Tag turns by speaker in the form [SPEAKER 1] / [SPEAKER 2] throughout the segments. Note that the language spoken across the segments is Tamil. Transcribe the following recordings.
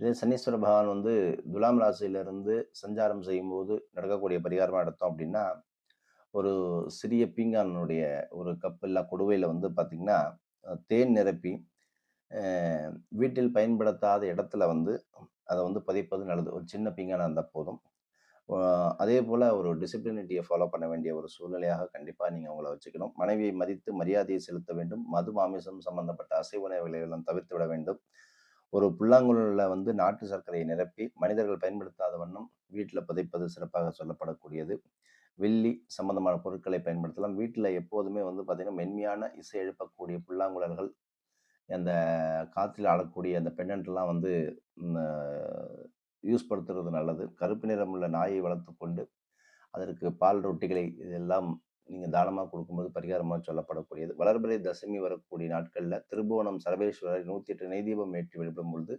[SPEAKER 1] இதே சனீஸ்வர பகவான் வந்து துலாம் ராசியிலிருந்து சஞ்சாரம் செய்யும்போது நடக்கக்கூடிய பரிகாரமா எடுத்தோம் அப்படின்னா, ஒரு சிறிய பீங்கானுடைய ஒரு கப் இல்ல குடுவையில வந்து பார்த்தீங்கன்னா, தேன் நிரப்பி, அ வீட்டில் பயன்படுத்தாத இடத்துல வந்து அத வந்து பதிப்பது நல்லது. ஒரு சின்ன பீங்கானா இருந்தா போதும். அ அதேபோல ஒரு டிசிப்ளினிட்டிய ஃபாலோ பண்ண வேண்டிய ஒரு சூழ்நிலையாக கண்டிப்பா நீங்க உங்கள வச்சுக்கணும். மனைவியை மதித்து மரியாதையை செலுத்த வேண்டும். மது, மாமிசம் சம்பந்தப்பட்ட அசைவ உணவுகளை எல்லாம் தவிர்த்து விட வேண்டும். ஒரு புல்லாங்குழல்ல வந்து நாட்டு சர்க்கரையை நிரப்பி, மனிதர்கள் பயன்படுத்தாத வண்ணம் வீட்ல புதைப்பது சிறப்பாக சொல்லப்படக்கூடியது. வெள்ளி சம்பந்தமான பொருட்களை பயன்படுத்தலாம். வீட்ல எப்போதுமே வந்து பார்த்தீங்கன்னா, மென்மையான இசை எழுப்பக்கூடிய புல்லாங்குழல்கள், அந்த காற்றில் ஆடக்கூடிய அந்த பெண்டன்ட்லாம் வந்து ம் அ யூஸ் படுத்துறது நல்லது. கருப்பு நிறம் உள்ள நாயை வளர்த்துக்கொண்டு, அதற்கு பால் ரொட்டிகளை இதெல்லாம் நீங்க தானமா குடுக்கும்போது பரிகாரமா சொல்லப்படக்கூடியது. வளர்பிறை தசமி வரக்கூடிய நாட்கள்ல திருபுவனம் சரபேஸ்வரர் 108 நெய் தீபம் ஏற்றி வழிபடும் பொழுது,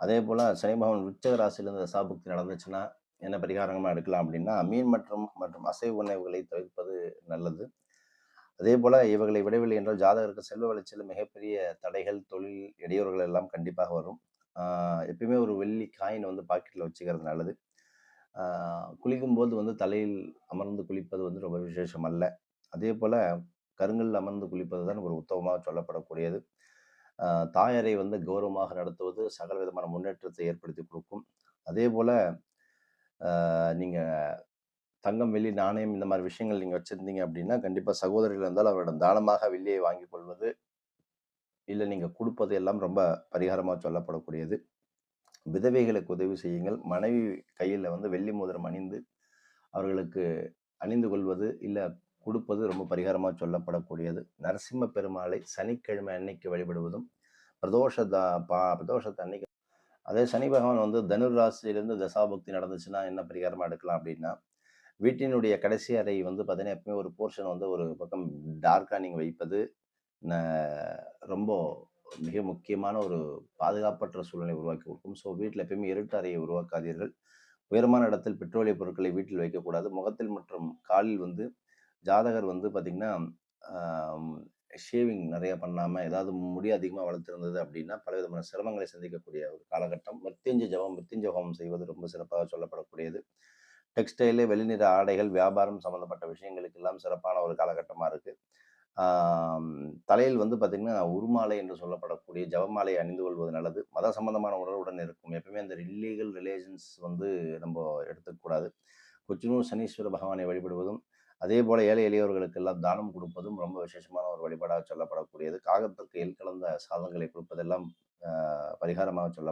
[SPEAKER 1] அதேபோல சனி பகவான் விருச்சிக ராசியிலிருந்து தசாபுக்தி நடந்துச்சுன்னா, என்ன பரிகாரமா எடுக்கலாம் அப்படின்னா, மீன் மற்றும் அசைவ உணவுகளை தவிர்ப்பது நல்லது. அதேபோல இவைகளை விடவில்லை என்றால் ஜாதகருக்கு செல்வ வளர்ச்சியில மிகப்பெரிய தடைகள், தொழில் இடையூறுகள் எல்லாம் கண்டிப்பாக வரும். ஆ எப்பயுமே ஒரு வெள்ளி காயின் வந்து பாக்கெட்ல வச்சுக்கிறது நல்லது. ஆ குளிக்கும்போது வந்து தலையில் அமர்ந்து குளிப்பது வந்து ரொம்ப விசேஷம் அல்ல. அதேபோல கருங்கல்ல அமர்ந்து குளிப்பது தான் ஒரு உத்தமமாக சொல்லப்படக்கூடியது. ஆ தாயாரை வந்து கௌரவமாக நடத்துவது சகல விதமான முன்னேற்றத்தை ஏற்படுத்திக் குடுக்கும். அதேபோல நீங்க தங்கம், வெள்ளி நாணயம் இந்த மாரி விஷயங்கள் நீங்க வச்சிருந்தீங்க அப்படின்னா, கண்டிப்பா சகோதரிகள் இருந்தால் அவரிடம் தானமாக வெள்ளியை வாங்கிக் கொள்வது, இல்ல நீங்க குடுப்பது எல்லாம் ரொம்ப பரிகாரமா சொல்லப்படக்கூடியது. விதவைகளுக்கு உதவி செய்யுங்கள். மனைவி கையில வந்து வெள்ளி மோதிரம் அணிந்து, அவர்களுக்கு அணிந்து கொள்வது, இல்ல குடுப்பது ரொம்ப பரிகாரமா சொல்லப்படக்கூடியது. நரசிம்ம பெருமாளை சனிக்கிழமை அன்னைக்கு வழிபடுவதும், பிரதோஷ த பா பிரதோஷத்து அன்னைக்கு அதே சனி பகவான் வந்து தனுர் ராசியிலிருந்து தசாபுக்தி நடந்துச்சுன்னா, என்ன பரிகாரமா எடுக்கலாம் அப்படின்னா, வீட்டினுடைய கடைசி அறை வந்து பார்த்தீங்கன்னா, எப்பவுமே ஒரு போர்ஷன் வந்து ஒரு பக்கம் டார்க்கா நீங்க வைப்பது, ந ரொம்ப மிக முக்கியமான ஒரு பாதுகாப்பற்ற சூழ்நிலையை உருவாக்கி கொடுக்கும். ஸோ, வீட்ல எப்பயுமே இருட்டு அறையை உருவாக்காதீர்கள். உயரமான இடத்தில் பெட்ரோலிய பொருட்களை வீட்டில் வைக்கக்கூடாது. முகத்தில் மற்றும் காலில் வந்து ஜாதகர் வந்து பார்த்தீங்கன்னா, ஆம் ஷேவிங் நெறைய பண்ணாம, ஏதாவது முடி அதிகமா வளர்த்திருந்தது அப்படின்னா, பலவிதமான சிரமங்களை சந்திக்கக்கூடிய ஒரு காலகட்டம். மிருத்யுஞ்சய ஹோமம் செய்வது ரொம்ப சிறப்பாக சொல்லப்படக்கூடியது. டெக்ஸ்டைலு, வெளிநிற ஆடைகள், வியாபாரம் சம்மந்தப்பட்ட விஷயங்களுக்கெல்லாம் சிறப்பான ஒரு காலகட்டமா இருக்கு. ஆம் தலையில் வந்து பார்த்தீங்கன்னா, உருமாலை என்று சொல்லப்படக்கூடிய ஜெபமாலை அணிந்து கொள்வது நல்லது. மத சம்பந்தமான உணர்வுடன் இருக்கும். எப்பவுமே அந்த இல்லீகல் ரிலேஷன்ஸ் வந்து நம்ப எடுத்துக்கக்கூடாது. கொச்சினூர் சனீஸ்வர பகவானை வழிபடுவதும், அதேபோல ஏழை எளியவர்களுக்கெல்லாம் தானம் குடுப்பதும் ரொம்ப விசேஷமான ஒரு வழிபாடாக சொல்லப்படக்கூடியது. காகத்திற்கு எள் கலந்த சாதங்களை கொடுப்பதெல்லாம் பரிகாரமாக சொல்ல